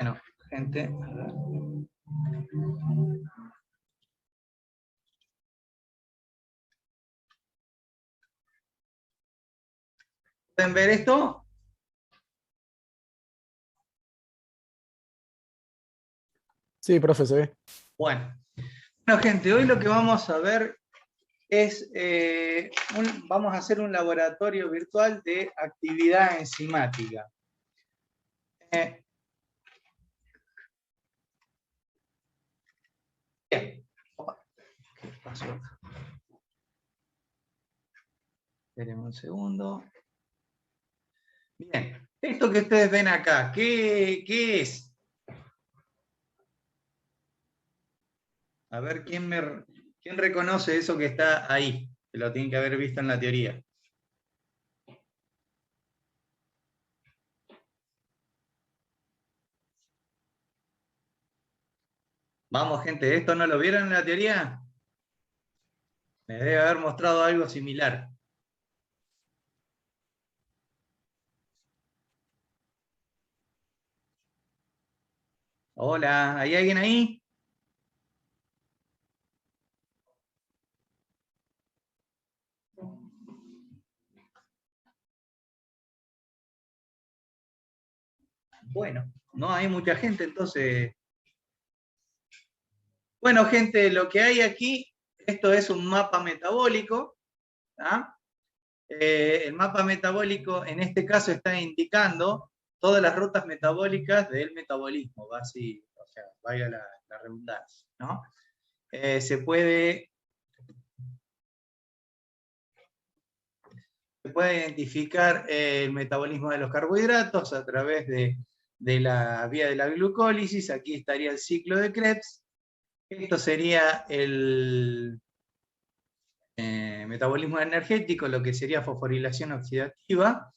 Bueno, gente, a ver. ¿Pueden ver esto? Sí, profe, se ve. Bueno, gente, hoy lo que vamos a ver es, vamos a hacer un laboratorio virtual de actividad enzimática. Bien. ¿Qué pasó acá? Espérenme un segundo. Bien, esto que ustedes ven acá, ¿qué es? A ver, ¿quién reconoce eso que está ahí? Que lo tienen que haber visto en la teoría. Vamos, gente, ¿esto no lo vieron en la teoría? Me debe haber mostrado algo similar. Hola, ¿hay alguien ahí? Bueno, no hay mucha gente, entonces... Bueno, gente, lo que hay aquí, esto es un mapa metabólico. ¿Ah? El mapa metabólico, en este caso, está indicando todas las rutas metabólicas del metabolismo, así, o sea, vaya la redundancia, ¿no? Se puede identificar el metabolismo de los carbohidratos a través de la vía de la glucólisis. Aquí estaría el ciclo de Krebs. Esto sería el metabolismo energético, lo que sería fosforilación oxidativa.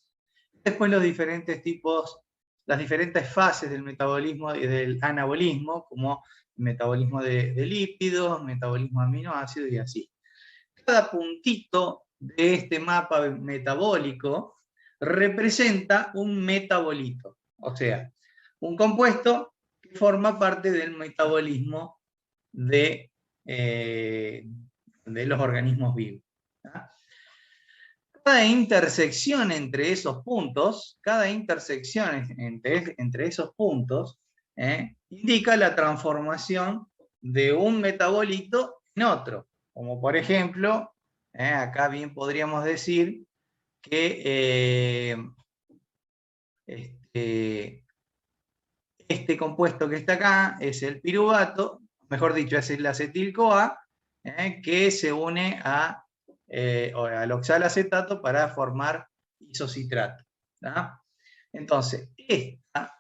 Después los diferentes tipos, las diferentes fases del metabolismo y del anabolismo, como metabolismo de lípidos, metabolismo de aminoácidos y así. Cada puntito de este mapa metabólico representa un metabolito, o sea, un compuesto que forma parte del metabolismo de los organismos vivos. ¿Ah? Cada intersección entre esos puntos, entre esos puntos, indica la transformación de un metabolito en otro. Como por ejemplo, acá bien podríamos decir que este compuesto que está acá es el piruvato, mejor dicho, es el acetil-CoA, que se une al oxalacetato para formar isocitrato. ¿tá? Entonces, esta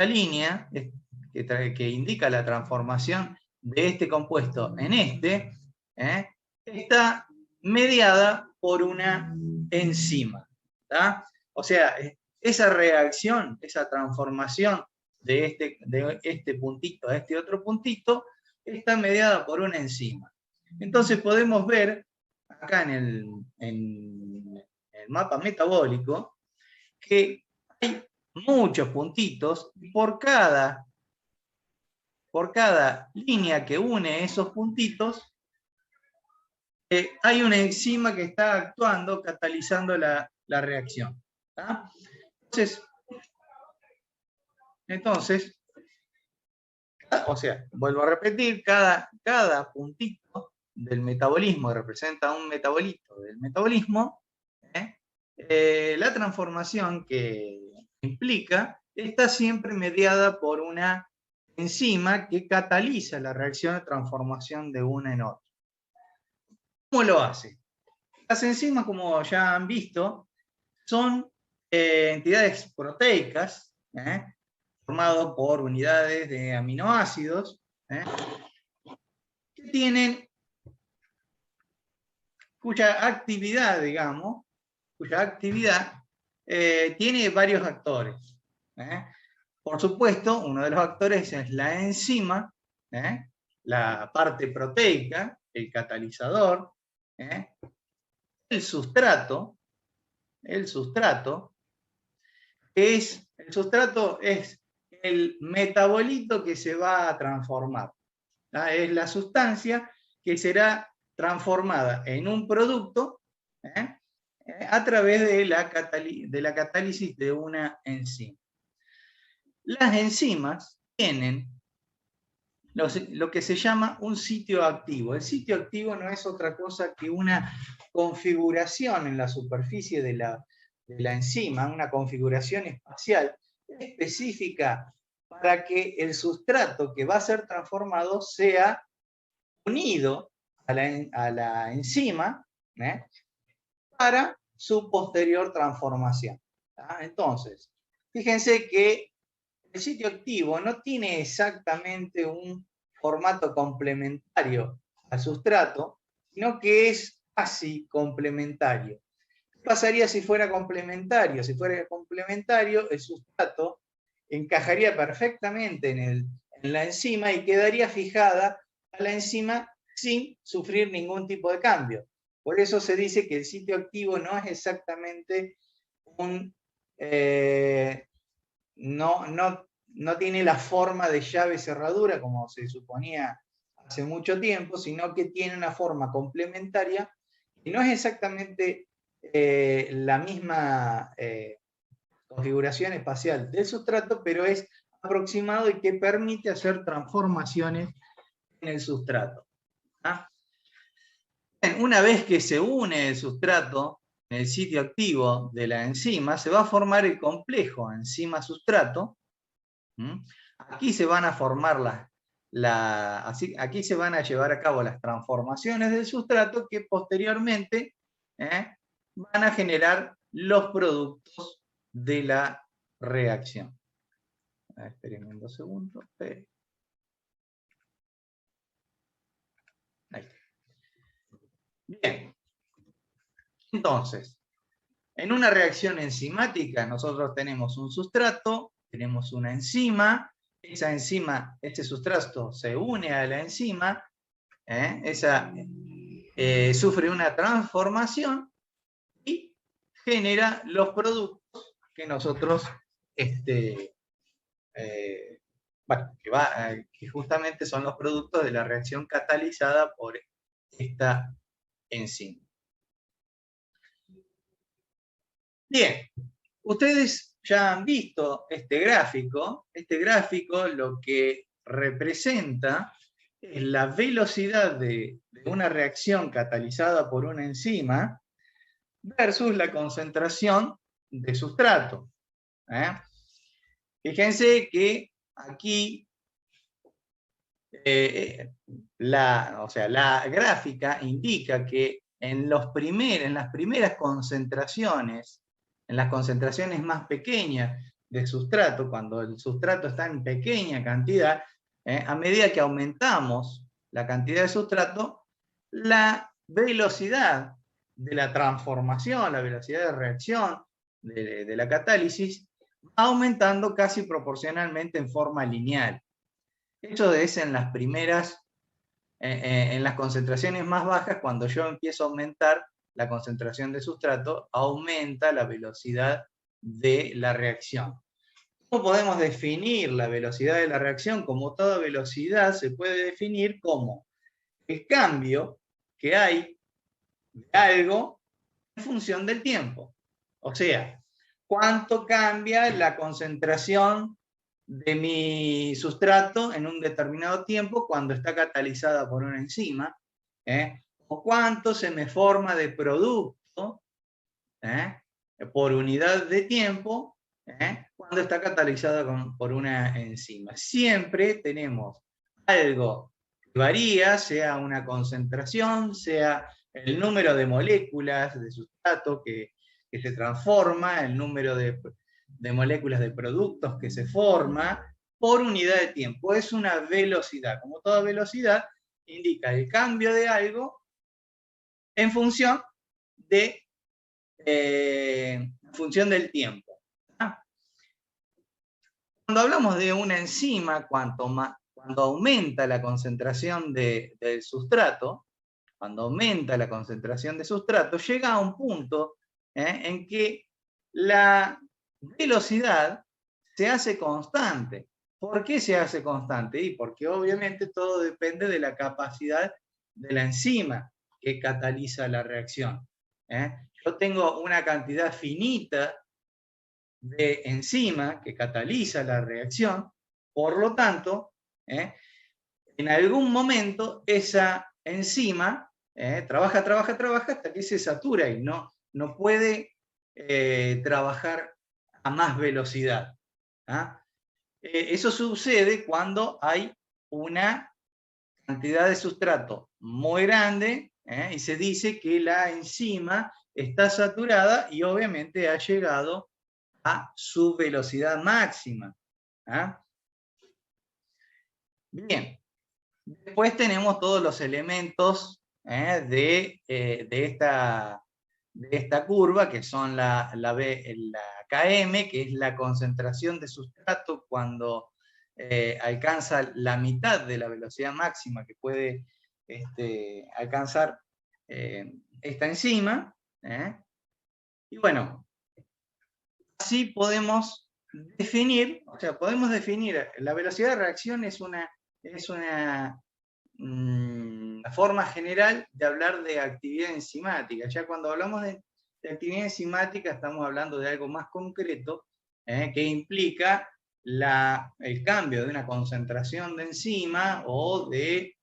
línea que indica la transformación de este compuesto en está mediada por una enzima. ¿tá? O sea, esa reacción, esa transformación de este puntito a este otro puntito, está mediada por una enzima. Entonces podemos ver acá en el mapa metabólico que hay muchos puntitos y por cada línea que une esos puntitos, hay una enzima que está actuando, catalizando la reacción. ¿tá? Entonces, o sea, vuelvo a repetir, cada puntito del metabolismo representa un metabolito del metabolismo. La transformación que implica está siempre mediada por una enzima que cataliza la reacción de transformación de una en otra. ¿Cómo lo hace? Las enzimas, como ya han visto, son entidades proteicas, formado por unidades de aminoácidos, que tienen, cuya actividad, digamos, tiene varios actores. Por supuesto, uno de los actores es la enzima, la parte proteica, el catalizador, el sustrato es el metabolito que se va a transformar. Es la sustancia que será transformada en un producto a través de la catálisis de una enzima. Las enzimas tienen lo que se llama un sitio activo. El sitio activo no es otra cosa que una configuración en la superficie de la enzima, una configuración espacial específica para que el sustrato que va a ser transformado sea unido a la enzima para su posterior transformación. Entonces, fíjense que el sitio activo no tiene exactamente un formato complementario al sustrato, sino que es casi complementario. ¿Qué pasaría si fuera complementario? Si fuera complementario, el sustrato encajaría perfectamente en la enzima y quedaría fijada a la enzima sin sufrir ningún tipo de cambio. Por eso se dice que el sitio activo no es exactamente un... no tiene la forma de llave cerradura como se suponía hace mucho tiempo, sino que tiene una forma complementaria y no es exactamente la misma configuración espacial del sustrato, pero es aproximado y que permite hacer transformaciones en el sustrato. Una vez que se une el sustrato en el sitio activo de la enzima, se va a formar el complejo enzima-sustrato. Aquí se van a formar aquí se van a llevar a cabo las transformaciones del sustrato que posteriormente van a generar los productos de la reacción. Esperen 2 segundos. Ahí está. Bien. Entonces, en una reacción enzimática nosotros tenemos un sustrato, tenemos una enzima, esa enzima, este sustrato se une a la enzima, sufre una transformación y genera los productos que nosotros, que justamente son los productos de la reacción catalizada por esta enzima. Bien, ustedes ya han visto este gráfico. Este gráfico lo que representa es la velocidad de una reacción catalizada por una enzima versus la concentración de sustrato. Fíjense que aquí la gráfica indica que en las primeras concentraciones, en las concentraciones más pequeñas de sustrato, cuando el sustrato está en pequeña cantidad, a medida que aumentamos la cantidad de sustrato, la velocidad de la transformación, la velocidad de reacción de la catálisis, va aumentando casi proporcionalmente en forma lineal. Eso es en las primeras, en las concentraciones más bajas, cuando yo empiezo a aumentar la concentración de sustrato, aumenta la velocidad de la reacción. ¿Cómo podemos definir la velocidad de la reacción? Como toda velocidad se puede definir como el cambio que hay de algo en función del tiempo. O sea, cuánto cambia la concentración de mi sustrato en un determinado tiempo cuando está catalizada por una enzima, o cuánto se me forma de producto por unidad de tiempo cuando está catalizada por una enzima. Siempre tenemos algo que varía, sea una concentración, sea el número de moléculas de sustrato que se transforma, el número de moléculas de productos que se forma por unidad de tiempo. Es una velocidad. Como toda velocidad, indica el cambio de algo en función del tiempo. Cuando hablamos de una enzima, cuando aumenta la concentración del sustrato, llega a un punto en que la velocidad se hace constante. ¿Por qué se hace constante? Y porque obviamente todo depende de la capacidad de la enzima que cataliza la reacción. Yo tengo una cantidad finita de enzima que cataliza la reacción, por lo tanto, en algún momento esa enzima trabaja hasta que se satura y no puede trabajar a más velocidad. Eso sucede cuando hay una cantidad de sustrato muy grande y se dice que la enzima está saturada y obviamente ha llegado a su velocidad máxima. Bien, después tenemos todos los elementos de esta curva, que son la Km, que es la concentración de sustrato cuando alcanza la mitad de la velocidad máxima que puede alcanzar esta enzima. Y bueno, así podemos definir, la velocidad de reacción es una forma general de hablar de actividad enzimática. Ya cuando hablamos de actividad enzimática estamos hablando de algo más concreto que implica el cambio de una concentración de enzima o de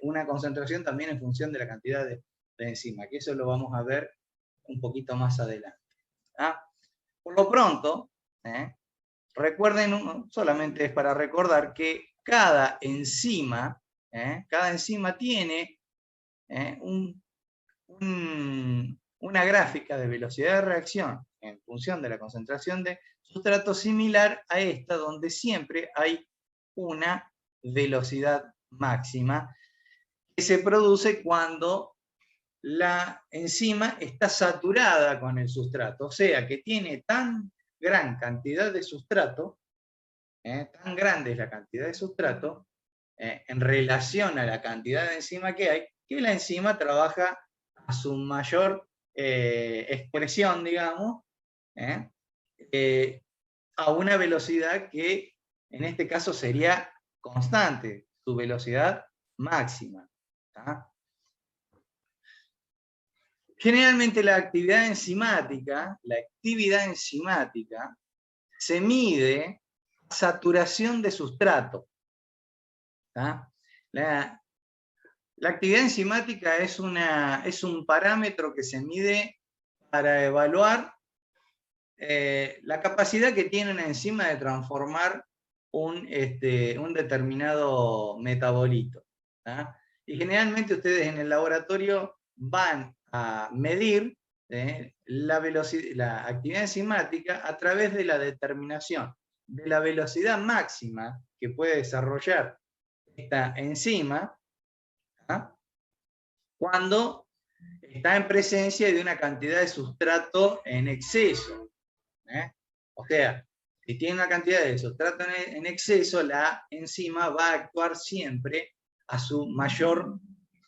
una concentración también en función de la cantidad de enzima, que eso lo vamos a ver un poquito más adelante. Por lo pronto, recuerden, solamente es para recordar que cada enzima tiene una gráfica de velocidad de reacción en función de la concentración de sustrato similar a esta, donde siempre hay una velocidad máxima que se produce cuando la enzima está saturada con el sustrato, o sea que tiene tan gran cantidad de sustrato, tan grande es la cantidad de sustrato, en relación a la cantidad de enzima que hay, que la enzima trabaja a su mayor expresión, digamos, a una velocidad que en este caso sería constante, su velocidad máxima. Generalmente la actividad enzimática se mide a saturación de sustrato. La actividad enzimática es un parámetro que se mide para evaluar la capacidad que tiene una enzima de transformar un determinado metabolito. Y generalmente ustedes en el laboratorio van a medir la actividad enzimática a través de la determinación de la velocidad máxima que puede desarrollar esta enzima cuando está en presencia de una cantidad de sustrato en exceso. O sea, si tiene una cantidad de sustrato en exceso, la enzima va a actuar siempre a su mayor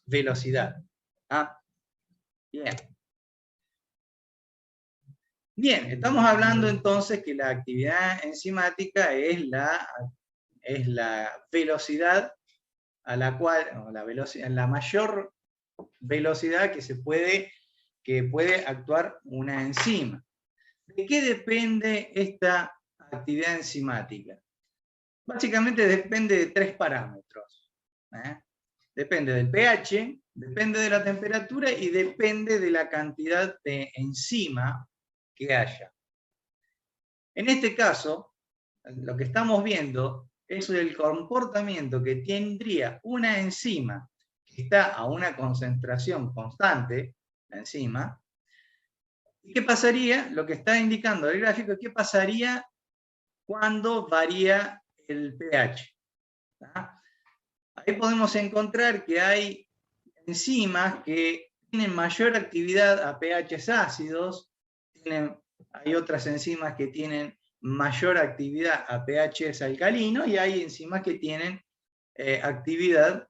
velocidad. Bien. Bien, estamos hablando entonces que la actividad enzimática es la velocidad a la cual, la mayor velocidad que puede actuar una enzima. ¿De qué depende esta actividad enzimática? Básicamente depende de tres parámetros. Depende del pH, depende de la temperatura y depende de la cantidad de enzima que haya. En este caso, lo que estamos viendo es el comportamiento que tendría una enzima que está a una concentración constante, la enzima. ¿Y qué pasaría? Lo que está indicando el gráfico, ¿qué pasaría cuando varía el pH? Ahí podemos encontrar que hay enzimas que tienen mayor actividad a pHs ácidos, hay otras enzimas que tienen mayor actividad a pHs alcalinos y hay enzimas que tienen actividad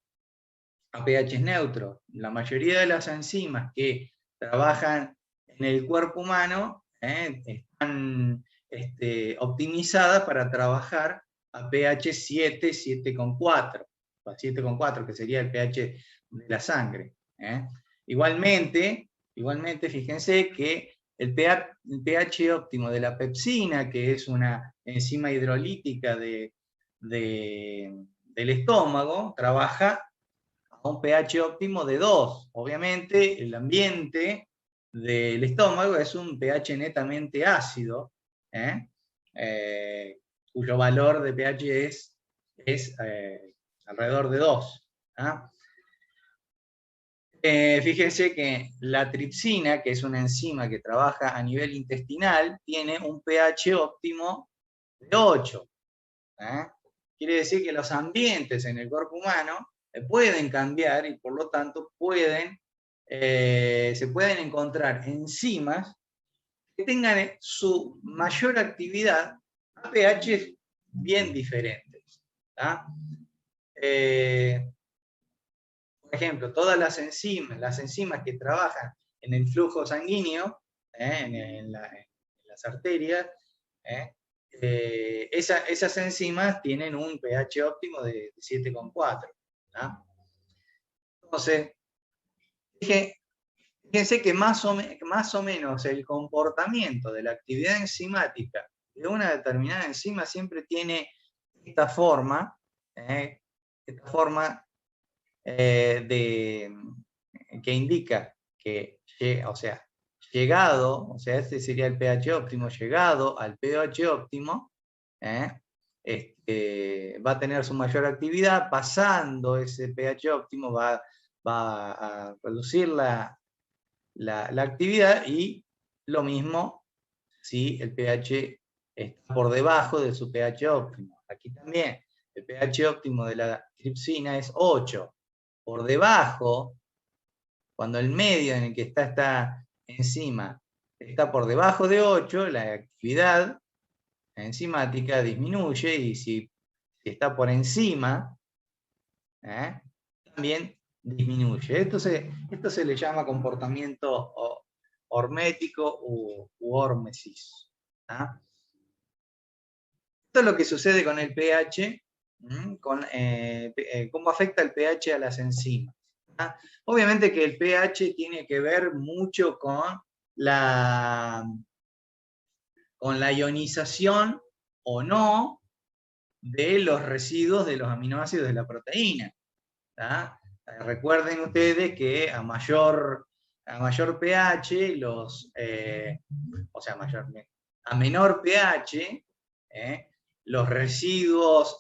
a pHs neutros. La mayoría de las enzimas que trabajan en el cuerpo humano están optimizadas para trabajar a pH 7, 7,4, a 7,4, que sería el pH de la sangre. Igualmente, fíjense que el pH óptimo de la pepsina, que es una enzima hidrolítica del estómago, trabaja a un pH óptimo de 2. Obviamente, el ambiente del estómago es un pH netamente ácido, cuyo valor de pH es alrededor de 2. Fíjense que la tripsina, que es una enzima que trabaja a nivel intestinal, tiene un pH óptimo de 8. Quiere decir que los ambientes en el cuerpo humano pueden cambiar y por lo tanto se pueden encontrar enzimas que tengan su mayor actividad a pH bien diferentes. Por ejemplo, todas las enzimas que trabajan en el flujo sanguíneo, en las arterias, esas enzimas tienen un pH óptimo de 7,4. Entonces, fíjense que más o menos el comportamiento de la actividad enzimática de una determinada enzima siempre tiene esta forma, que indica que, o sea, este sería el pH óptimo, llegado al pH óptimo, va a tener su mayor actividad, pasando ese pH óptimo va a reducir la actividad, y lo mismo si el pH está por debajo de su pH óptimo. Aquí también el pH óptimo de la tripsina es 8. Por debajo, cuando el medio en el que está esta enzima está por debajo de 8, la actividad enzimática disminuye, y si está por encima, también disminuye. Esto se le llama comportamiento hormético u hormesis. Esto es lo que sucede con el pH, cómo afecta el pH a las enzimas. Obviamente que el pH tiene que ver mucho con la ionización o no de los residuos de los aminoácidos de la proteína. Recuerden ustedes que a mayor pH, a menor pH, los residuos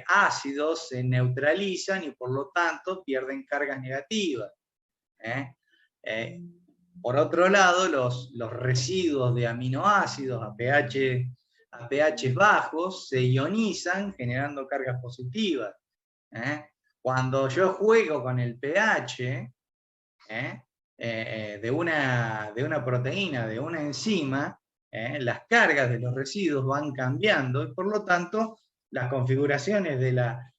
ácidos se neutralizan y por lo tanto pierden cargas negativas. Por otro lado, los residuos de aminoácidos a pH bajos se ionizan generando cargas positivas. Cuando yo juego con el pH de una proteína, de una enzima, las cargas de los residuos van cambiando y por lo tanto las configuraciones de la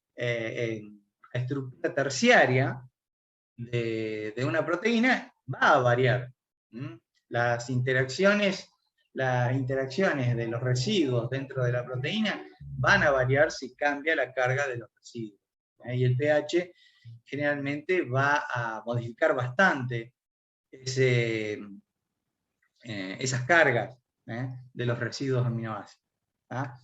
estructura terciaria de una proteína va a variar. Las interacciones de los residuos dentro de la proteína van a variar si cambia la carga de los residuos. Y el pH generalmente va a modificar bastante esas cargas de los residuos aminoácidos. La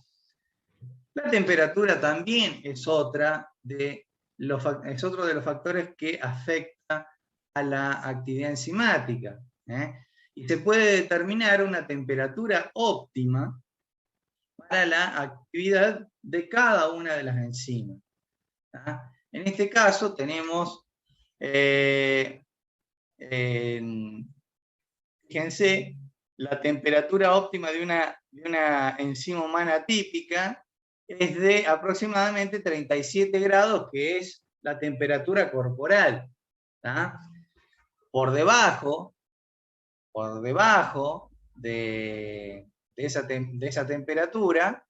temperatura también es otro de los factores que afecta a la actividad enzimática. Y se puede determinar una temperatura óptima para la actividad de cada una de las enzimas. En este caso tenemos, fíjense, la temperatura óptima de una enzima humana típica es de aproximadamente 37 grados, que es la temperatura corporal. Por debajo de esa temperatura,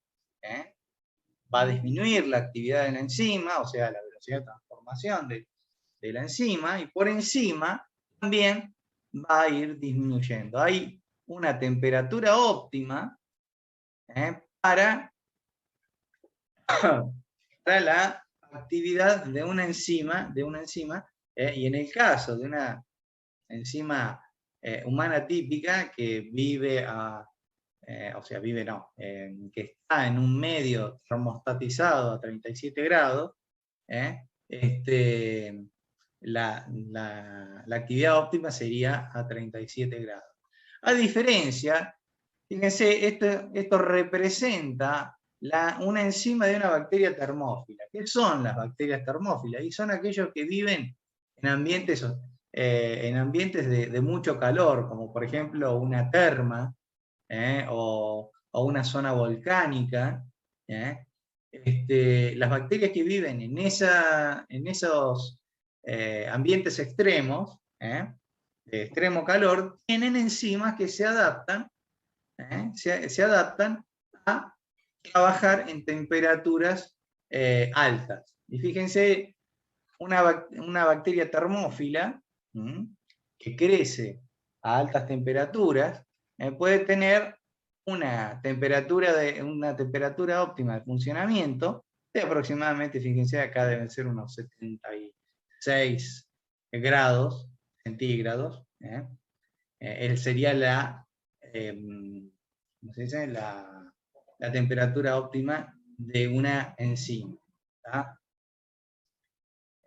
va a disminuir la actividad de la enzima, o sea, la velocidad de transformación de la enzima, y por encima también va a ir disminuyendo. Hay una temperatura óptima para para la actividad de una enzima, y en el caso de una enzima humana típica que vive que está en un medio termostatizado a 37 grados, la actividad óptima sería a 37 grados. A diferencia, fíjense, esto representa una enzima de una bacteria termófila. ¿Qué son las bacterias termófilas? Y son aquellos que viven en ambientes de mucho calor, como por ejemplo una terma, o una zona volcánica. Las bacterias que viven en esos ambientes extremos, de extremo calor, tienen enzimas que se adaptan a trabajar en temperaturas altas. Y fíjense, una bacteria termófila que crece a altas temperaturas puede tener una temperatura óptima de funcionamiento de aproximadamente, fíjense, acá deben ser unos 76 grados centígrados. Sería ¿cómo se dice? La temperatura óptima de una enzima.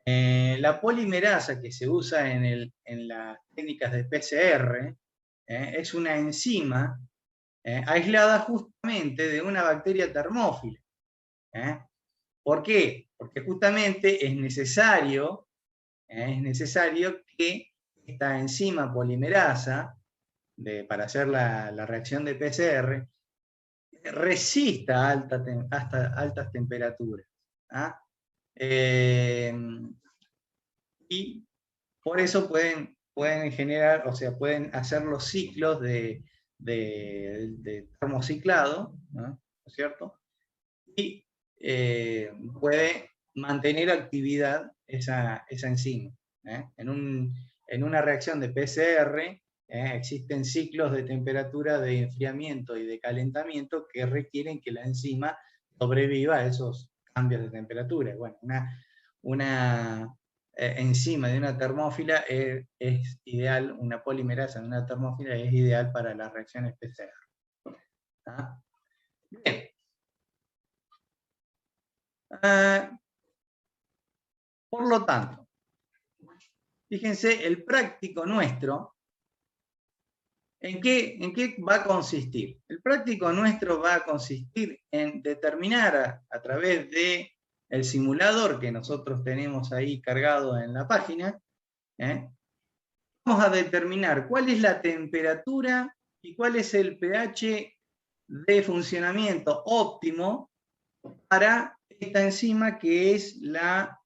La polimerasa que se usa en las técnicas de PCR es una enzima aislada justamente de una bacteria termófila. ¿Por qué? Porque justamente es necesario que esta enzima polimerasa, para hacer la reacción de PCR, resista hasta altas temperaturas. Y por eso pueden generar, o sea, pueden hacer los ciclos de termociclado, ¿no es cierto? Y puede mantener actividad esa enzima. En una reacción de PCR existen ciclos de temperatura, de enfriamiento y de calentamiento que requieren que la enzima sobreviva a esos cambios de temperatura. Bueno, una enzima de una termófila es ideal, una polimerasa de una termófila es ideal para las reacciones PCR. Bien. Por lo tanto, fíjense, el práctico nuestro, ¿en qué va a consistir? El práctico nuestro va a consistir en determinar a través del simulador que nosotros tenemos ahí cargado en la página, vamos a determinar cuál es la temperatura y cuál es el pH de funcionamiento óptimo para esta enzima que es la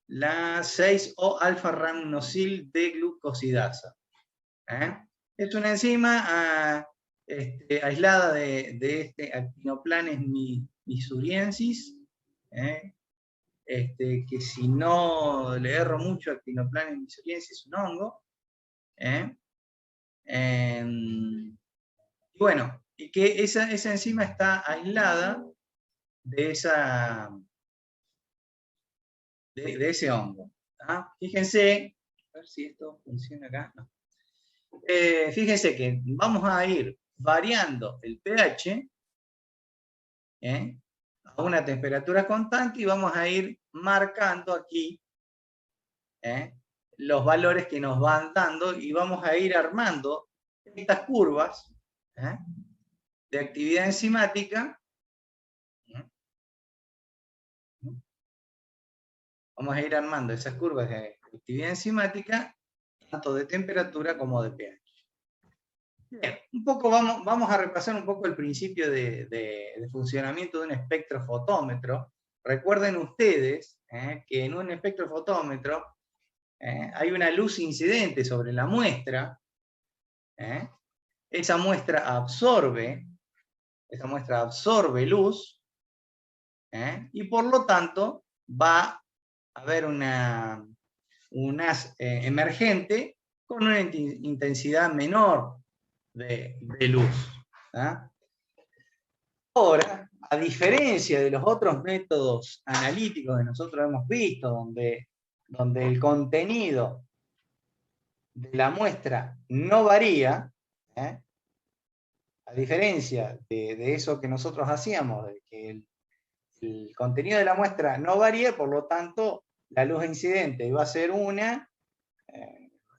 6-O-alfa-rhamnosil de glucosidasa. Es una enzima aislada de este Actinoplanes misuriensis, que si no le erro mucho, Actinoplanes misuriensis es un hongo. Y bueno, y que esa enzima está aislada de ese hongo. Fíjense, a ver si esto funciona acá. No. Fíjense que vamos a ir variando el pH a una temperatura constante y vamos a ir marcando aquí los valores que nos van dando y vamos a ir armando estas curvas de actividad enzimática. Vamos a ir armando esas curvas de actividad enzimática, tanto de temperatura como de pH. Bien, vamos a repasar un poco el principio de funcionamiento de un espectrofotómetro. Recuerden ustedes que en un espectrofotómetro hay una luz incidente sobre la muestra. Esa muestra absorbe luz, y por lo tanto va a haber una emergente con una intensidad menor de luz. Ahora, a diferencia de los otros métodos analíticos que nosotros hemos visto, donde el contenido de la muestra no varía, a diferencia de eso que nosotros hacíamos, de que el contenido de la muestra no varía, por lo tanto, la luz incidente iba a ser una,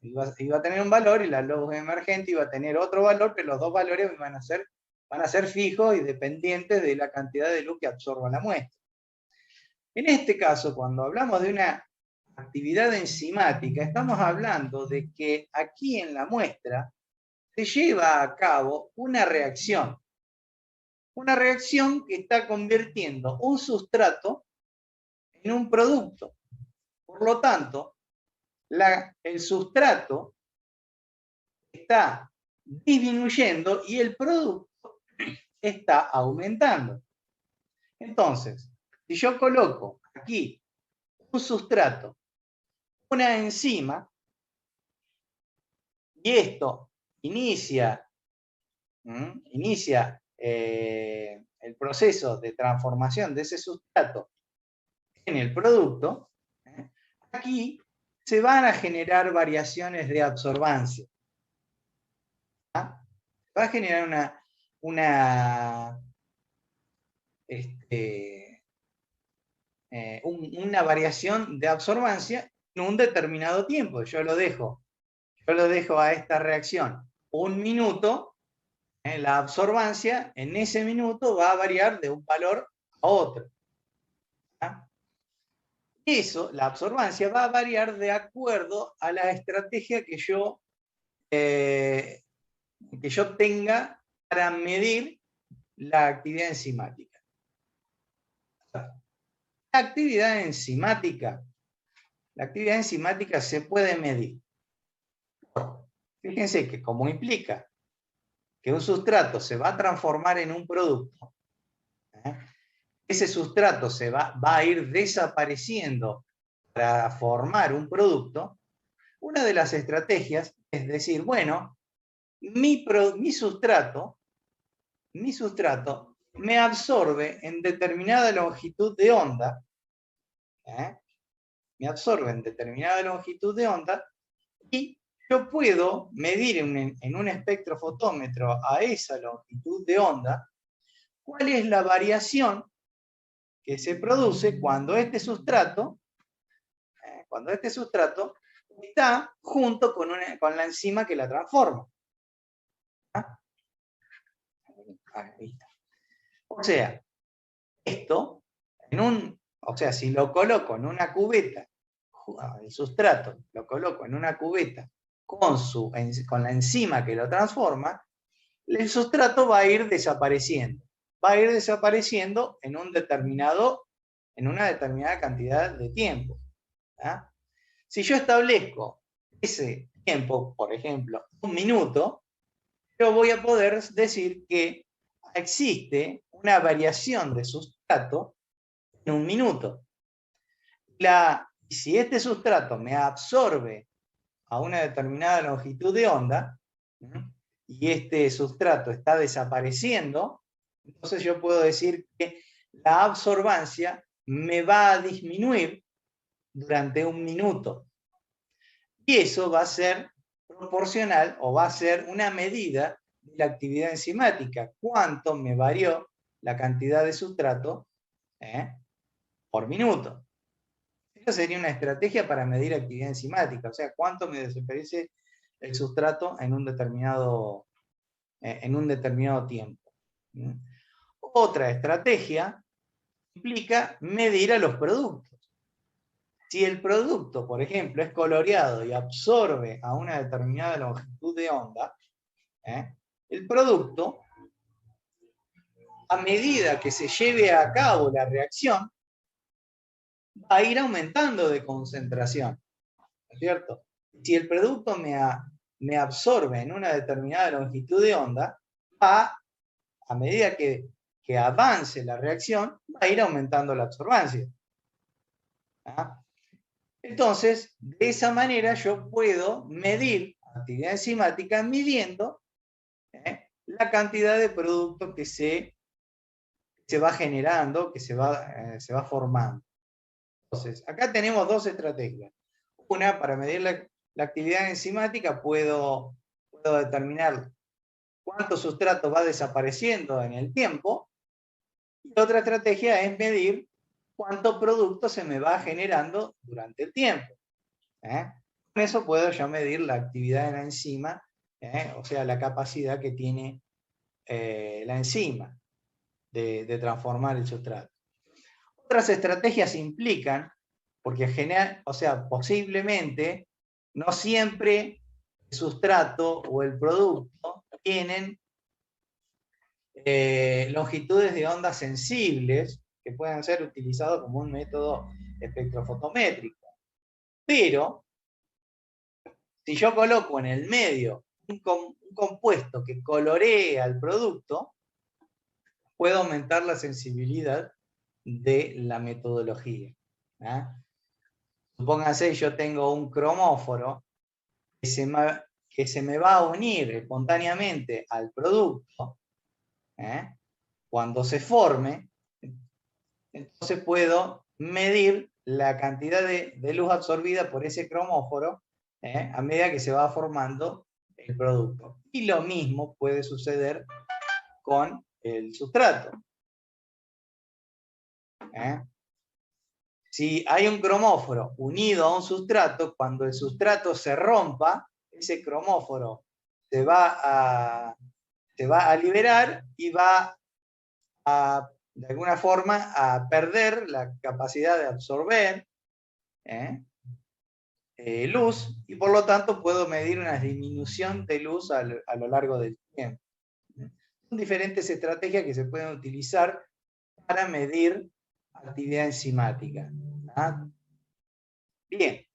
iba a tener un valor, y la luz emergente iba a tener otro valor, pero los dos valores van a ser fijos y dependientes de la cantidad de luz que absorba la muestra. En este caso, cuando hablamos de una actividad enzimática, estamos hablando de que aquí en la muestra se lleva a cabo una reacción que está convirtiendo un sustrato en un producto. Por lo tanto, el sustrato está disminuyendo y el producto está aumentando. Entonces, si yo coloco aquí un sustrato, una enzima, y esto inicia el proceso de transformación de ese sustrato en el producto, aquí se van a generar variaciones de absorbancia. Va a generar una variación de absorbancia en un determinado tiempo. Yo lo dejo a esta reacción un minuto, la absorbancia en ese minuto va a variar de un valor a otro. Eso, la absorbancia, va a variar de acuerdo a la estrategia que yo tenga para medir la actividad enzimática. La actividad enzimática se puede medir. Fíjense que como implica que un sustrato se va a transformar en un producto, ese sustrato va a ir desapareciendo para formar un producto. Una de las estrategias es decir, bueno, mi sustrato me absorbe en determinada longitud de onda, y yo puedo medir en un espectrofotómetro a esa longitud de onda cuál es la variación que se produce cuando este sustrato está junto con la enzima que la transforma. O sea, si lo coloco en una cubeta, el sustrato lo coloco en una cubeta con la enzima que lo transforma, el sustrato va a ir desapareciendo. Va a ir desapareciendo en una determinada cantidad de tiempo. Si yo establezco ese tiempo, por ejemplo, un minuto, yo voy a poder decir que existe una variación de sustrato en un minuto. Si este sustrato me absorbe a una determinada longitud de onda, y este sustrato está desapareciendo, entonces yo puedo decir que la absorbancia me va a disminuir durante un minuto. Y eso va a ser proporcional, o va a ser una medida de la actividad enzimática. ¿Cuánto me varió la cantidad de sustrato por minuto? Esa sería una estrategia para medir actividad enzimática, o sea, cuánto me desaparece el sustrato en un determinado tiempo. Otra estrategia implica medir a los productos. Si el producto, por ejemplo, es coloreado y absorbe a una determinada longitud de onda, el producto, a medida que se lleve a cabo la reacción, va a ir aumentando de concentración, ¿no es cierto? Si el producto me absorbe en una determinada longitud de onda, a medida que avance la reacción, va a ir aumentando la absorbancia. Entonces, de esa manera yo puedo medir actividad enzimática midiendo la cantidad de producto que se se va generando, que se va formando. Entonces, acá tenemos dos estrategias. Una, para medir la actividad enzimática, puedo determinar cuánto sustrato va desapareciendo en el tiempo. Y otra estrategia es medir cuánto producto se me va generando durante el tiempo. Con eso puedo yo medir la actividad de la enzima, o sea, la capacidad que tiene la enzima de transformar el sustrato. Otras estrategias implican, porque posiblemente no siempre el sustrato o el producto tienen longitudes de onda sensibles que puedan ser utilizados como un método espectrofotométrico. Pero, si yo coloco en el medio un compuesto que colorea el producto, puedo aumentar la sensibilidad de la metodología. Supónganse, yo tengo un cromóforo que se me va a unir espontáneamente al producto. Cuando se forme, entonces puedo medir la cantidad de luz absorbida por ese cromóforo a medida que se va formando el producto. Y lo mismo puede suceder con el sustrato. Si hay un cromóforo unido a un sustrato, cuando el sustrato se rompa, ese cromóforo se va a liberar y va a, de alguna forma, a perder la capacidad de absorber luz, y por lo tanto puedo medir una disminución de luz a lo largo del tiempo. Son diferentes estrategias que se pueden utilizar para medir actividad enzimática. Bien.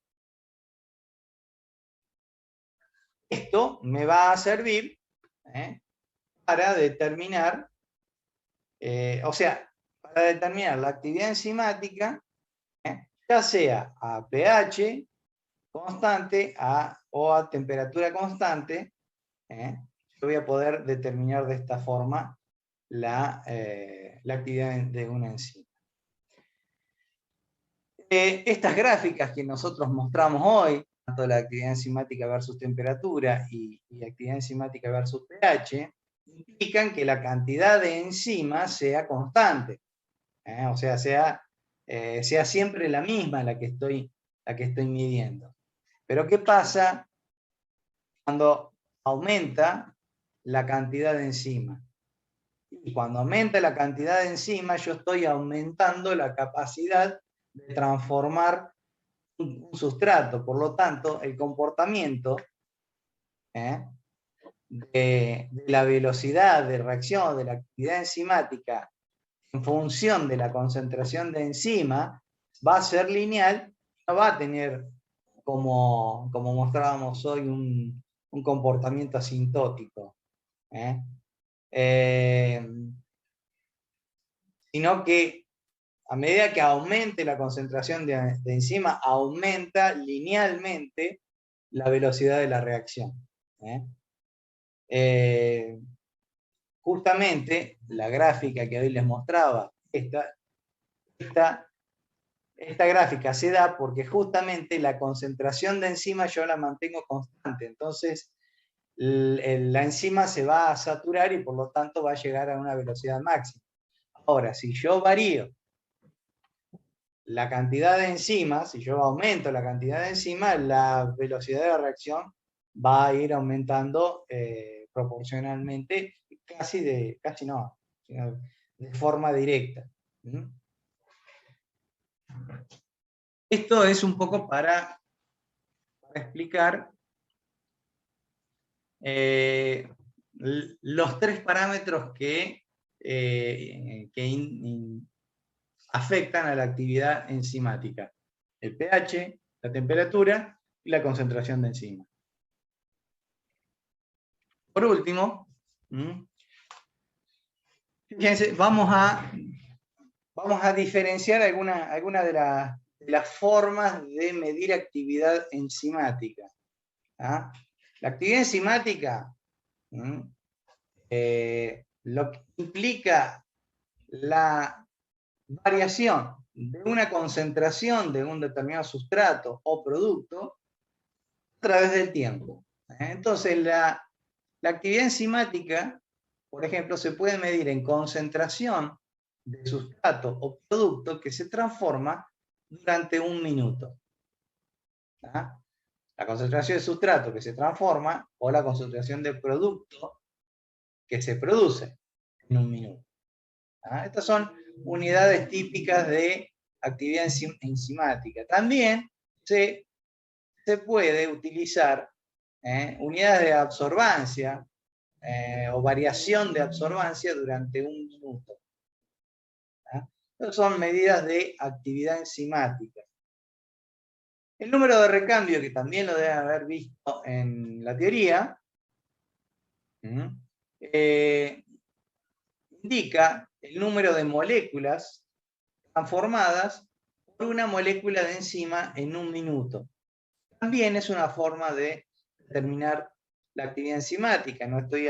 Esto me va a servir para determinar, para determinar la actividad enzimática, ya sea a pH constante o a temperatura constante. Yo voy a poder determinar de esta forma la actividad de una enzima. Estas gráficas que nosotros mostramos hoy, tanto la actividad enzimática versus temperatura y actividad enzimática versus pH, implican que la cantidad de enzima sea constante. O sea, sea siempre la misma la que estoy midiendo. Pero ¿qué pasa cuando aumenta la cantidad de enzima? Y cuando aumenta la cantidad de enzima, yo estoy aumentando la capacidad de transformar un sustrato. Por lo tanto, el comportamiento de la velocidad de reacción de la actividad enzimática en función de la concentración de enzima va a ser lineal, no va a tener, como mostrábamos hoy, un comportamiento asintótico. Sino que a medida que aumente la concentración de enzima, aumenta linealmente la velocidad de la reacción. Justamente la gráfica que hoy les mostraba, esta gráfica se da porque justamente la concentración de enzima yo la mantengo constante. Entonces la enzima se va a saturar y por lo tanto va a llegar a una velocidad máxima. Ahora, si yo varío la cantidad de enzimas, si yo aumento la cantidad de enzimas, la velocidad de la reacción va a ir aumentando proporcionalmente, casi no, sino de forma directa. Esto es un poco para explicar los tres parámetros que afectan a la actividad enzimática: el pH, la temperatura y la concentración de enzima. Por último, fíjense, vamos a diferenciar alguna de las formas de medir actividad enzimática. La actividad enzimática lo que implica la variación de una concentración de un determinado sustrato o producto a través del tiempo. Entonces, la actividad enzimática, por ejemplo, se puede medir en concentración de sustrato o producto que se transforma durante un minuto. ¿Ah? La concentración de sustrato que se transforma o la concentración de producto que se produce en un minuto. Estas son unidades típicas de actividad enzimática. También se puede utilizar unidades de absorbancia o variación de absorbancia durante un minuto. Estas son medidas de actividad enzimática. El número de recambio, que también lo deben haber visto en la teoría, indica el número de moléculas transformadas por una molécula de enzima en un minuto. También es una forma de determinar la actividad enzimática. No estoy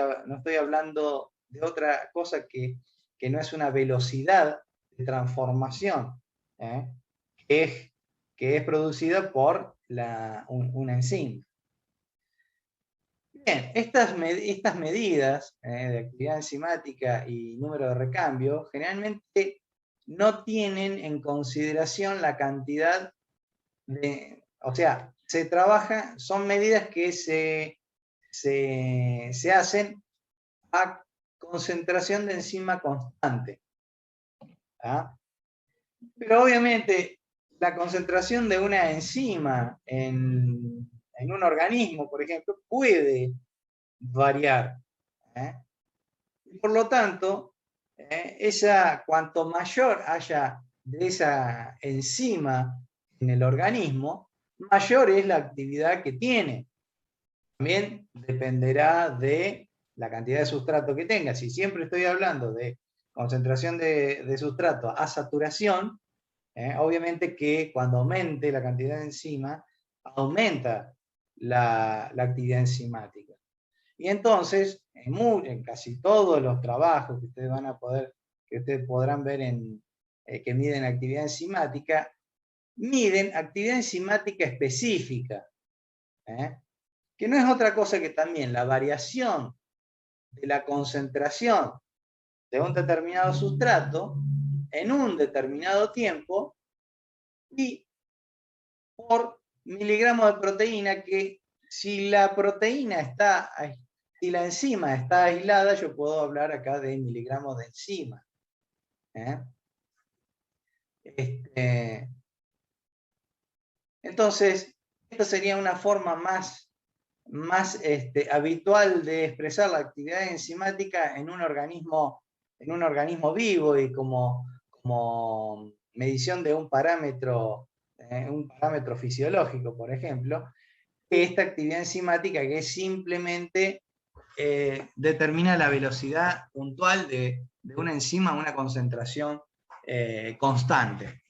hablando de otra cosa que no es una velocidad de transformación, que es producida por una enzima. Bien, estas medidas de actividad enzimática y número de recambio generalmente no tienen en consideración la cantidad de, o sea, se trabaja, son medidas que se hacen a concentración de enzima constante. Pero obviamente la concentración de una enzima en un organismo, por ejemplo, puede variar. Y por lo tanto, cuanto mayor haya de esa enzima en el organismo, mayor es la actividad que tiene. También dependerá de la cantidad de sustrato que tenga. Si siempre estoy hablando de concentración de sustrato a saturación, obviamente que cuando aumente la cantidad de enzima, aumenta la actividad enzimática. Y entonces, en casi todos los trabajos que ustedes podrán ver que miden actividad enzimática, miden actividad enzimática específica, que no es otra cosa que también la variación de la concentración de un determinado sustrato en un determinado tiempo y por miligramos de proteína, que si la enzima está aislada, yo puedo hablar acá de miligramos de enzima. Entonces, esta sería una forma más habitual de expresar la actividad enzimática en un organismo vivo y como medición de un parámetro fisiológico, por ejemplo, esta actividad enzimática que simplemente determina la velocidad puntual de una enzima a una concentración constante.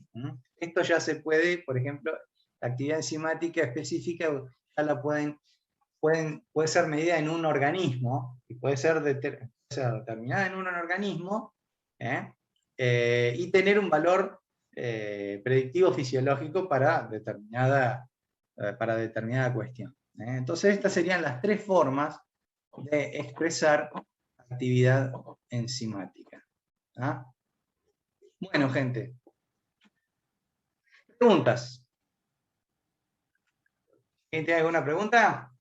Esto ya se puede, por ejemplo, la actividad enzimática específica ya la puede ser medida en un organismo, y puede ser determinada en un organismo, y tener un valor predictivo fisiológico para determinada cuestión. Entonces, estas serían las tres formas de expresar actividad enzimática. Bueno, gente. Preguntas. ¿Quién tiene alguna pregunta?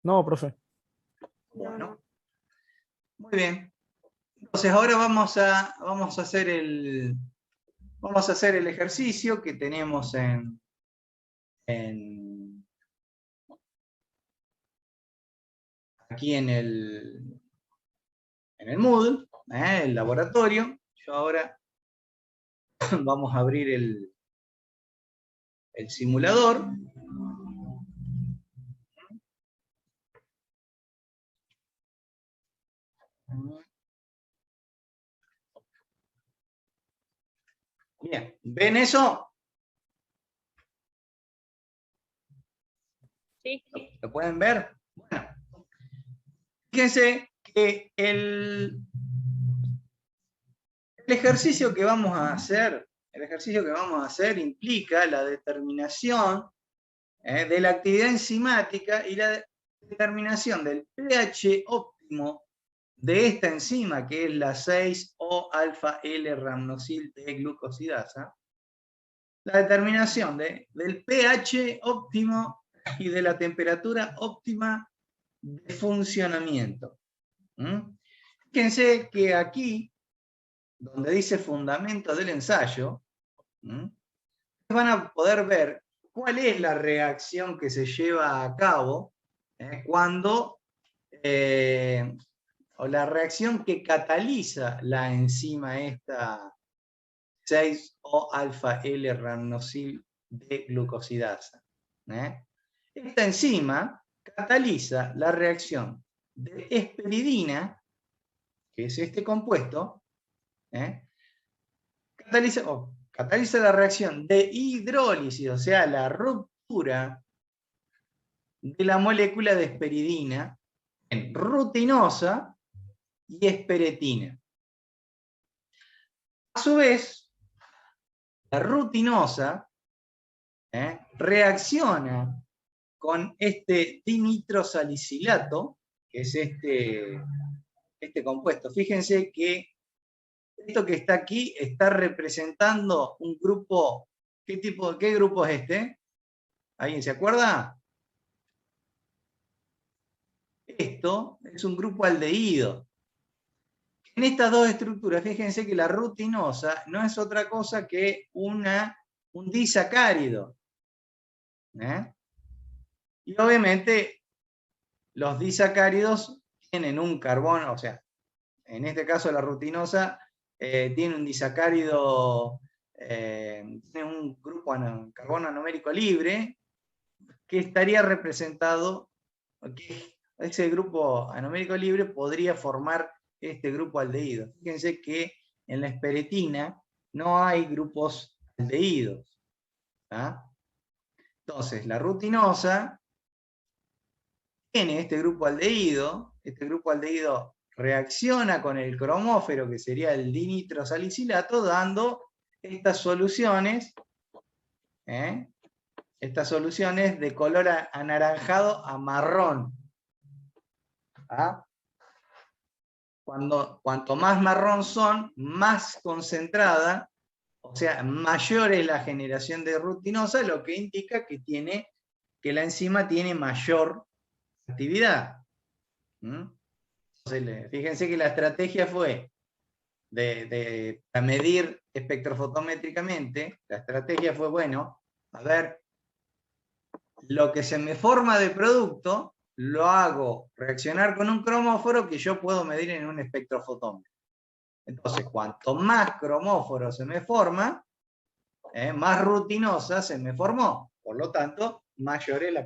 No, profe. Bueno. Muy bien. Entonces ahora vamos a hacer el ejercicio que tenemos aquí en el Moodle, el laboratorio. Yo ahora vamos a abrir el simulador. Bien, ¿ven eso? Sí. ¿Lo pueden ver? Bueno, fíjense que el ejercicio que vamos a hacer, implica la determinación de la actividad enzimática y la determinación del pH óptimo de esta enzima, que es la 6-O-alfa-L-rhamnosil-D-glucosidasa, la determinación del pH óptimo y de la temperatura óptima de funcionamiento. Fíjense que aquí, donde dice fundamento del ensayo, van a poder ver cuál es la reacción que se lleva a cabo cuando, o la reacción que cataliza la enzima esta 6-O-alfa-L-rhamnosil-D-glucosidasa. Esta enzima cataliza la reacción de esperidina, que es este compuesto, cataliza la reacción de hidrólisis, o sea, la ruptura de la molécula de esperidina en rutinosa y esperetina. A su vez, la rutinosa reacciona con este dinitrosalicilato, que es este compuesto. Fíjense que esto que está aquí está representando un grupo. ¿Qué grupo es este? ¿Alguien se acuerda? Esto es un grupo aldehído. En estas dos estructuras, fíjense que la rutinosa no es otra cosa que un disacárido. Y obviamente los disacáridos tienen un carbono, o sea, en este caso la rutinosa tiene un disacárido, tiene un grupo carbono anomérico libre, que estaría representado, que ese grupo anomérico libre podría formar este grupo aldehído. Fíjense que en la esperetina no hay grupos aldehídos. Entonces, la rutinosa tiene este grupo aldehído reacciona con el cromófero, que sería el dinitrosalicilato, dando estas soluciones de color anaranjado a marrón. Cuanto más marrón son, más concentrada, o sea, mayor es la generación de rutinosa, lo que indica que la enzima tiene mayor actividad. Entonces, fíjense que la estrategia fue de medir espectrofotométricamente. La estrategia fue, bueno, a ver, lo que se me forma de producto lo hago reaccionar con un cromóforo que yo puedo medir en un espectrofotómetro. Entonces, cuanto más cromóforo se me forma, más rutinosa se me formó. Por lo tanto, mayor es la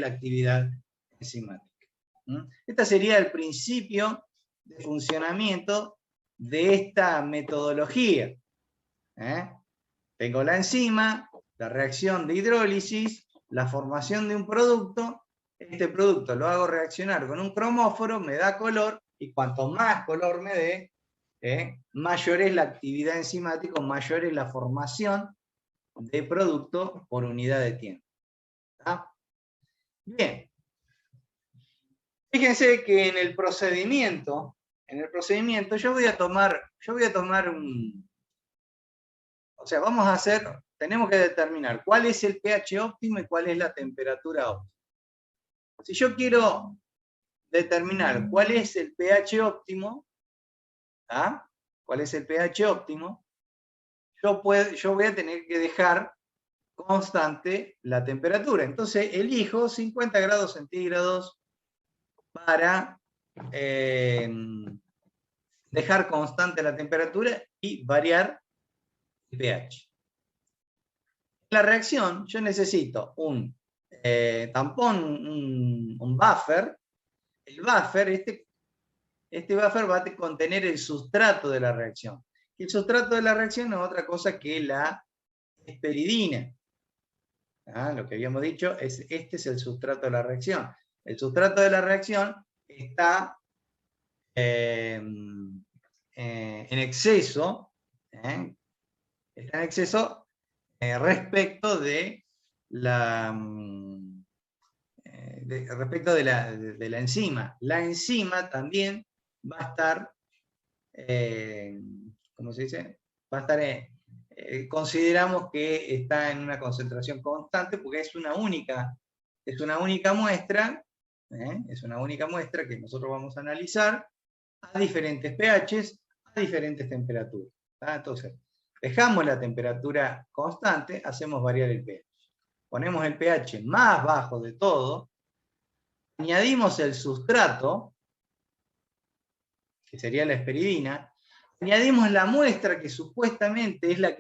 actividad enzimática. Este sería el principio de funcionamiento de esta metodología. Tengo la enzima, la reacción de hidrólisis, la formación de un producto. Este producto lo hago reaccionar con un cromóforo, me da color, y cuanto más color me dé, mayor es la actividad enzimática, mayor es la formación de producto por unidad de tiempo. Bien. Fíjense que en el procedimiento yo voy a tomar o sea, tenemos que determinar cuál es el pH óptimo y cuál es la temperatura óptima. Si yo quiero determinar cuál es el pH óptimo, yo voy a tener que dejar constante la temperatura. Entonces elijo 50 grados centígrados para dejar constante la temperatura y variar el pH. En la reacción yo necesito un tampón, un buffer. El buffer, este buffer va a contener el sustrato de la reacción. El sustrato de la reacción no es otra cosa que la esperidina. Lo que habíamos dicho es, este es el sustrato de la reacción. El sustrato de la reacción está en exceso, respecto de la de la enzima. La enzima también va a estar, ¿cómo se dice? Va a estar, consideramos que está en una concentración constante porque es una única muestra, es una única muestra que nosotros vamos a analizar a diferentes pHs, a diferentes temperaturas. Entonces, dejamos la temperatura constante, hacemos variar el pH. Ponemos el pH más bajo de todo, añadimos el sustrato, que sería la esperidina, añadimos la muestra que supuestamente es la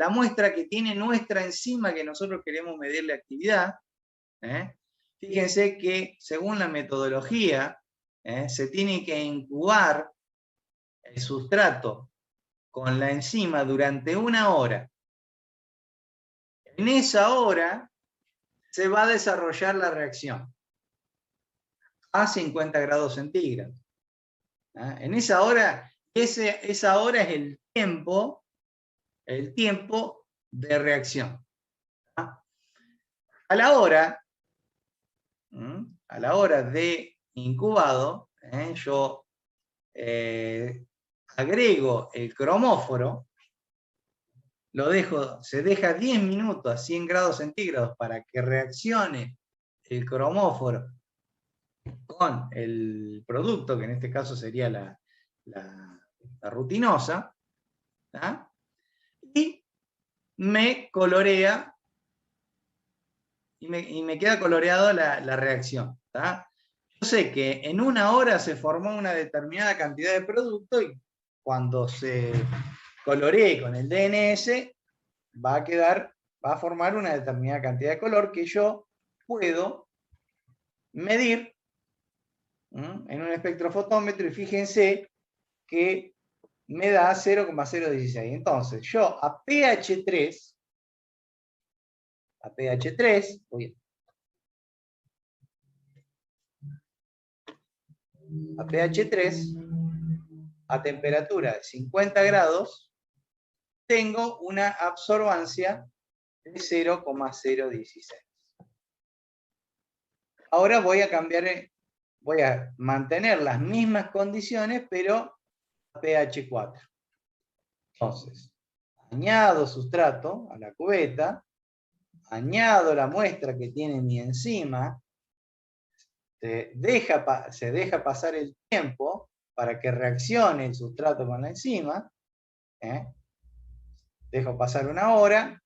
muestra que tiene nuestra enzima que nosotros queremos medir la actividad. Fíjense que según la metodología, se tiene que incubar el sustrato con la enzima durante 1 hora. En esa hora se va a desarrollar la reacción a 50 grados centígrados. En esa hora, esa hora es el tiempo de reacción. A la hora de incubado, yo agrego el cromóforo, se deja 10 minutos a 100 grados centígrados para que reaccione el cromóforo con el producto, que en este caso sería la rutinosa, y me colorea, y me queda coloreado la reacción. Yo sé que en 1 hora se formó una determinada cantidad de producto y cuando se coloree con el DNS va a formar una determinada cantidad de color que yo puedo medir en un espectrofotómetro, y fíjense que me da 0,016. Entonces, yo a pH 3, a temperatura de 50 grados, tengo una absorbancia de 0,016. Ahora voy a mantener las mismas condiciones, pero a pH 4. Entonces, añado sustrato a la cubeta, añado la muestra que tiene mi enzima, se deja pasar el tiempo para que reaccione el sustrato con la enzima, dejo pasar 1 hora,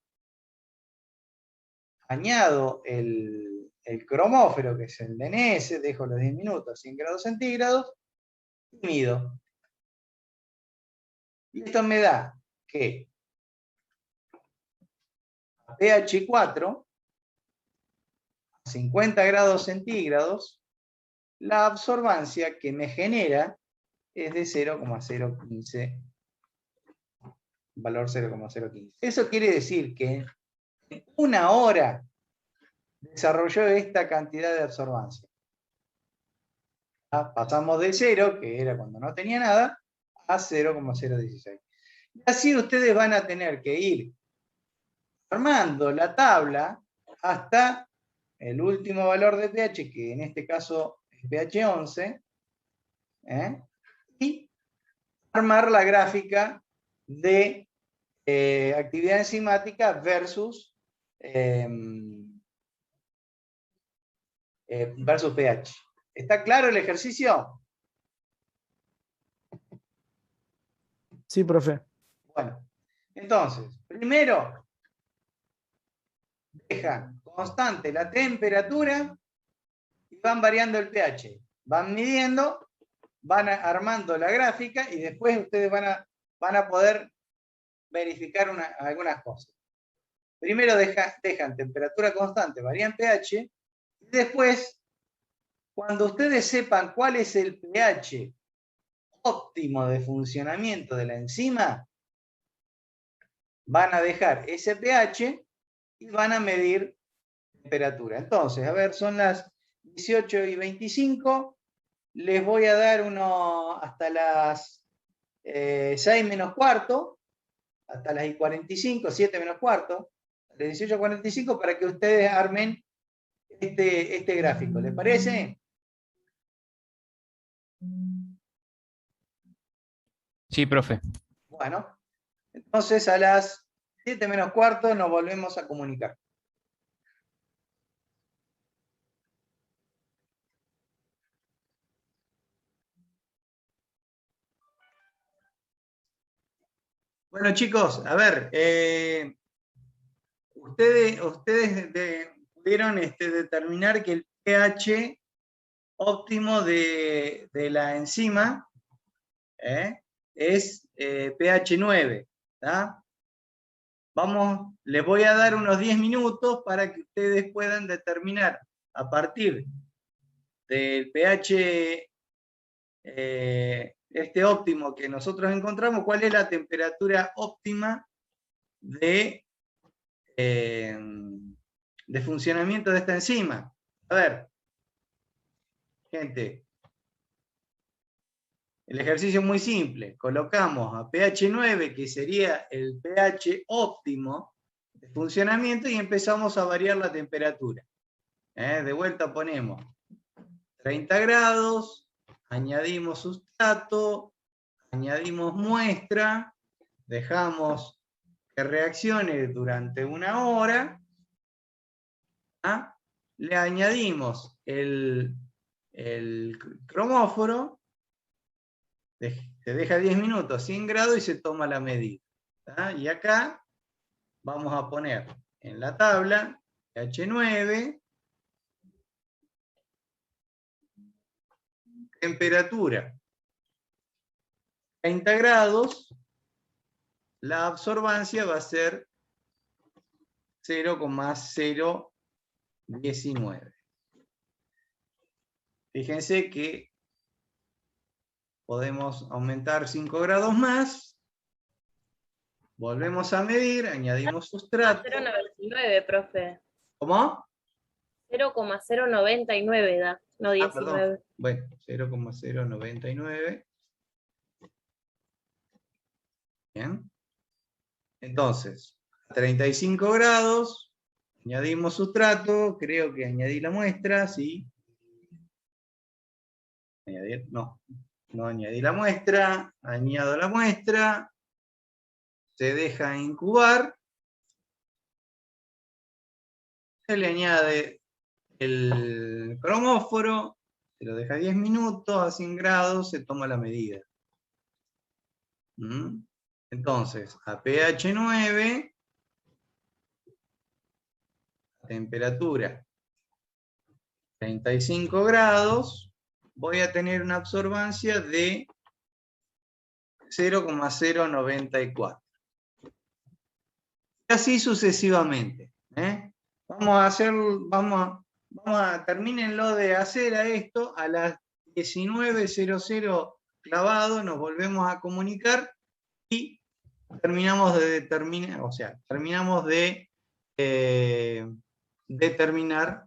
añado el cromóforo, que es el DNS, dejo los 10 minutos a 100 grados centígrados, y mido. Y esto me da que a pH 4, a 50 grados centígrados, la absorbancia que me genera es de 0,015, valor 0,015. Eso quiere decir que en 1 hora desarrolló esta cantidad de absorbancia. Pasamos de 0, que era cuando no tenía nada, a 0,016. Y así ustedes van a tener que ir armando la tabla hasta el último valor de pH, que en este caso es pH 11, y armar la gráfica de actividad enzimática versus pH. ¿Está claro el ejercicio? Sí, profe. Bueno, entonces, primero, dejan constante la temperatura y van variando el pH. Van midiendo, van armando la gráfica y después ustedes van a poder verificar algunas cosas. Primero dejan temperatura constante, varían pH, y después, cuando ustedes sepan cuál es el pH óptimo de funcionamiento de la enzima, van a dejar ese pH y van a medir temperatura. Entonces, a ver, son las 18:25. Les voy a dar uno hasta las 6 menos cuarto, hasta las 45, 7 menos cuarto, de 18:45, para que ustedes armen este gráfico. ¿Les parece? Sí, profe. Bueno, entonces a las 7 menos cuarto nos volvemos a comunicar. Bueno, chicos, a ver, ustedes pudieron determinar que el pH óptimo de la enzima es pH 9. ¿tá? Les voy a dar unos 10 minutos para que ustedes puedan determinar a partir del pH óptimo que nosotros encontramos, cuál es la temperatura óptima de funcionamiento de esta enzima. A ver, gente, el ejercicio es muy simple. Colocamos a pH 9, que sería el pH óptimo de funcionamiento, y empezamos a variar la temperatura. De vuelta ponemos 30 grados, añadimos sustrato, añadimos muestra, dejamos que reaccione durante 1 hora, le añadimos el cromóforo, se deja 10 minutos, 100 grados, y se toma la medida. Y acá vamos a poner en la tabla pH 9, temperatura 30 grados, la absorbancia va a ser 0,019. Fíjense que podemos aumentar 5 grados más, volvemos a medir, añadimos sustrato. 0,99, profe. ¿Cómo? 0,099 da, no 19. Perdón. Bueno, 0,099. Bien. Entonces, a 35 grados, añadimos sustrato, creo que añadí la muestra, sí. Añadir, no añadí la muestra, añado la muestra, se deja incubar, se le añade el cromóforo, se lo deja 10 minutos, a 100 grados, se toma la medida. Entonces, a pH 9, temperatura 35 grados, voy a tener una absorbancia de 0,094. Y así sucesivamente. Termínenlo de hacer a esto, a las 19:00 clavado, nos volvemos a comunicar y terminamos de determinar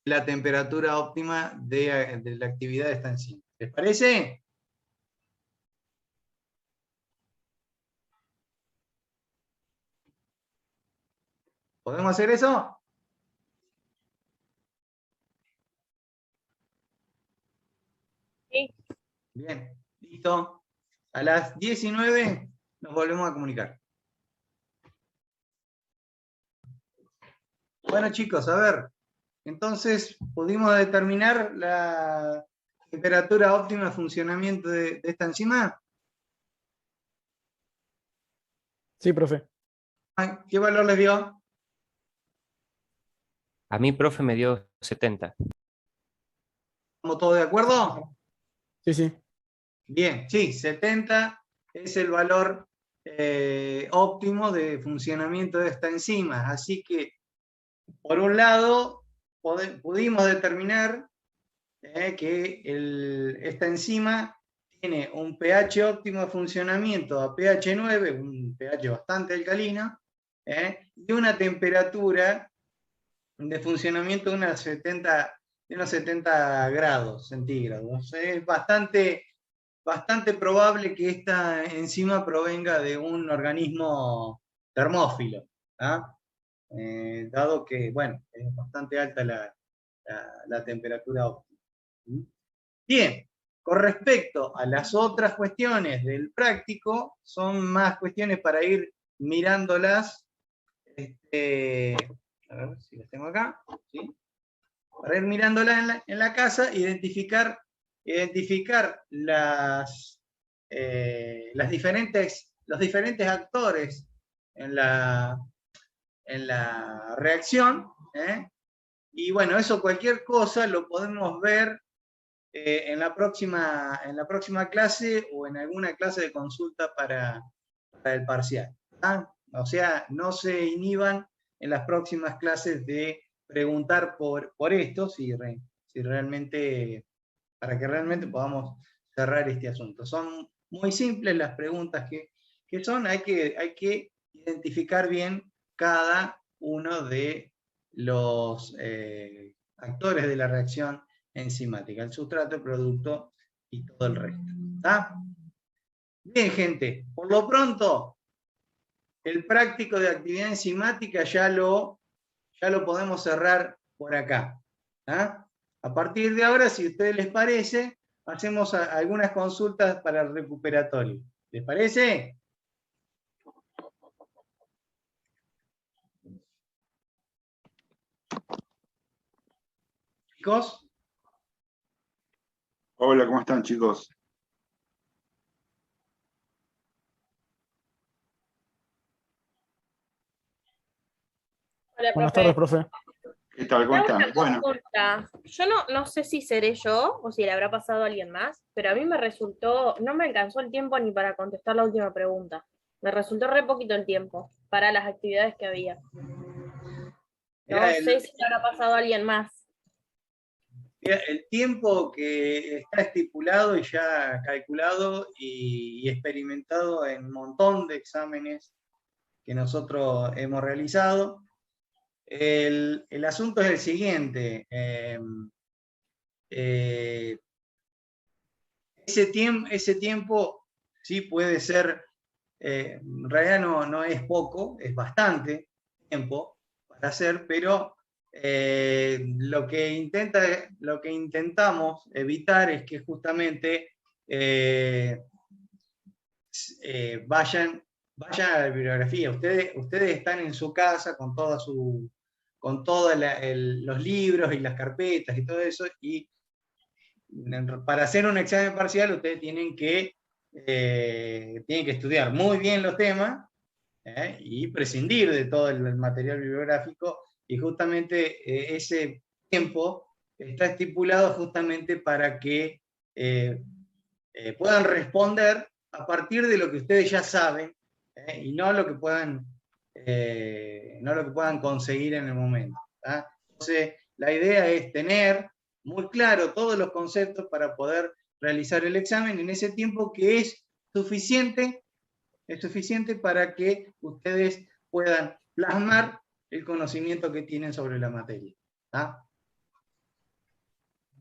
la temperatura óptima de la actividad de esta enzima. ¿Les parece? ¿Podemos hacer eso? Sí. Bien, listo. A las 19 nos volvemos a comunicar. Bueno, chicos, a ver. Entonces, ¿pudimos determinar la temperatura óptima de funcionamiento de esta enzima? Sí, profe. ¿Qué valor les dio? A mí, profe, me dio 70. ¿Estamos todos de acuerdo? Sí, sí. Bien, sí, 70 es el valor óptimo de funcionamiento de esta enzima. Así que, por un lado, pudimos determinar que esta enzima tiene un pH óptimo de funcionamiento a pH 9, un pH bastante alcalino, y una temperatura de funcionamiento de unos 70 grados centígrados. Es bastante probable que esta enzima provenga de un organismo termófilo, dado que, bueno, es bastante alta la temperatura óptima. Bien, con respecto a las otras cuestiones del práctico, son más cuestiones para ir mirándolas. A ver si las tengo acá. ¿Sí? Para ir mirándolas en la casa, identificar los diferentes actores en la reacción. Y bueno, eso cualquier cosa lo podemos ver en la próxima clase o en alguna clase de consulta para el parcial. O sea, no se inhiban en las próximas clases de preguntar por esto, para que realmente podamos cerrar este asunto. Son muy simples las preguntas que son, hay que identificar bien cada uno de los actores de la reacción enzimática, el sustrato, el producto y todo el resto. ¿Está? Bien, gente, por lo pronto, el práctico de actividad enzimática ya lo podemos cerrar por acá. A partir de ahora, si a ustedes les parece, hacemos algunas consultas para el recuperatorio. ¿Les parece? Chicos. Hola, ¿cómo están, chicos? Hola, Buenas profe. tardes, profe. ¿Qué tal? Te ¿Cómo hago están? una Bueno, consulta. Yo no sé si seré yo o si le habrá pasado a alguien más, pero a mí me resultó, no me alcanzó el tiempo ni para contestar la última pregunta. Me resultó re poquito el tiempo para las actividades que había. No sé si le habrá pasado a alguien más. El tiempo que está estipulado y ya calculado y experimentado en un montón de exámenes que nosotros hemos realizado. El asunto es el siguiente. Ese tiempo sí puede ser, en realidad no es poco, es bastante tiempo para hacer, pero lo que intentamos evitar es que justamente vayan a la bibliografía. Ustedes están en su casa con todos los libros y las carpetas y todo eso, y para hacer un examen parcial ustedes tienen que estudiar muy bien los temas y prescindir de todo el material bibliográfico, y justamente ese tiempo está estipulado justamente para que puedan responder a partir de lo que ustedes ya saben y no lo que puedan conseguir en el momento. Entonces, la idea es tener muy claro todos los conceptos para poder realizar el examen en ese tiempo que es suficiente para que ustedes puedan plasmar el conocimiento que tienen sobre la materia.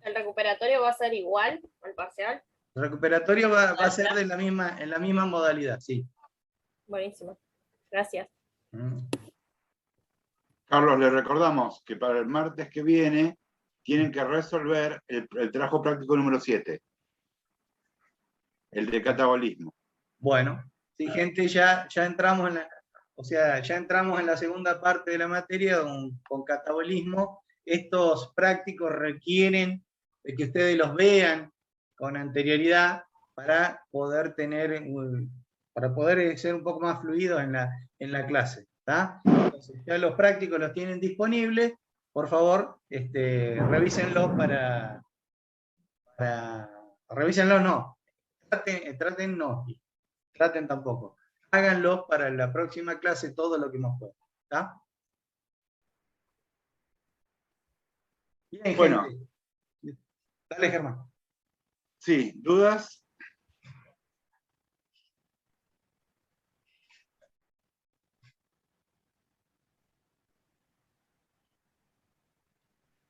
¿El recuperatorio va a ser igual al parcial? El recuperatorio va a ser en la misma modalidad, sí. Buenísimo. Gracias. Carlos, les recordamos que para el martes que viene tienen que resolver el trabajo práctico número 7, el de catabolismo. Bueno, sí, gente, ya entramos en la segunda parte de la materia con catabolismo. Estos prácticos requieren de que ustedes los vean con anterioridad para poder ser un poco más fluidos en la clase. Entonces, ya los prácticos los tienen disponibles. Por favor, revísenlos revísenlos no. Traten tampoco. Háganlo para la próxima clase todo lo que nos puedan. ¿Está? Bien, Bueno, gente. Dale, Germán. Sí, ¿dudas?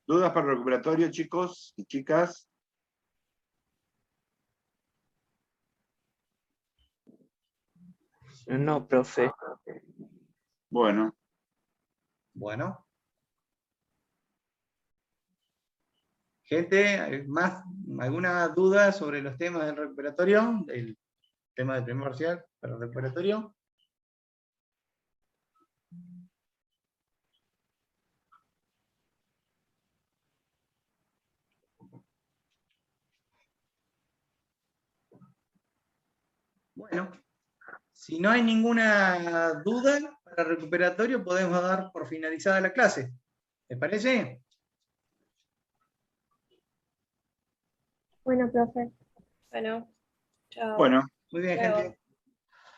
¿Dudas para el recuperatorio, chicos y chicas? No, profe. Bueno, Bueno. Gente, ¿alguna duda sobre los temas del recuperatorio? El tema del primer parcial para el recuperatorio. Bueno, si no hay ninguna duda para el recuperatorio, podemos dar por finalizada la clase. ¿Les parece? Bueno, profe. Bueno, chao. bueno, Muy bien, Luego. gente.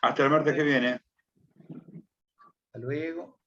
hasta el martes que viene. Hasta luego.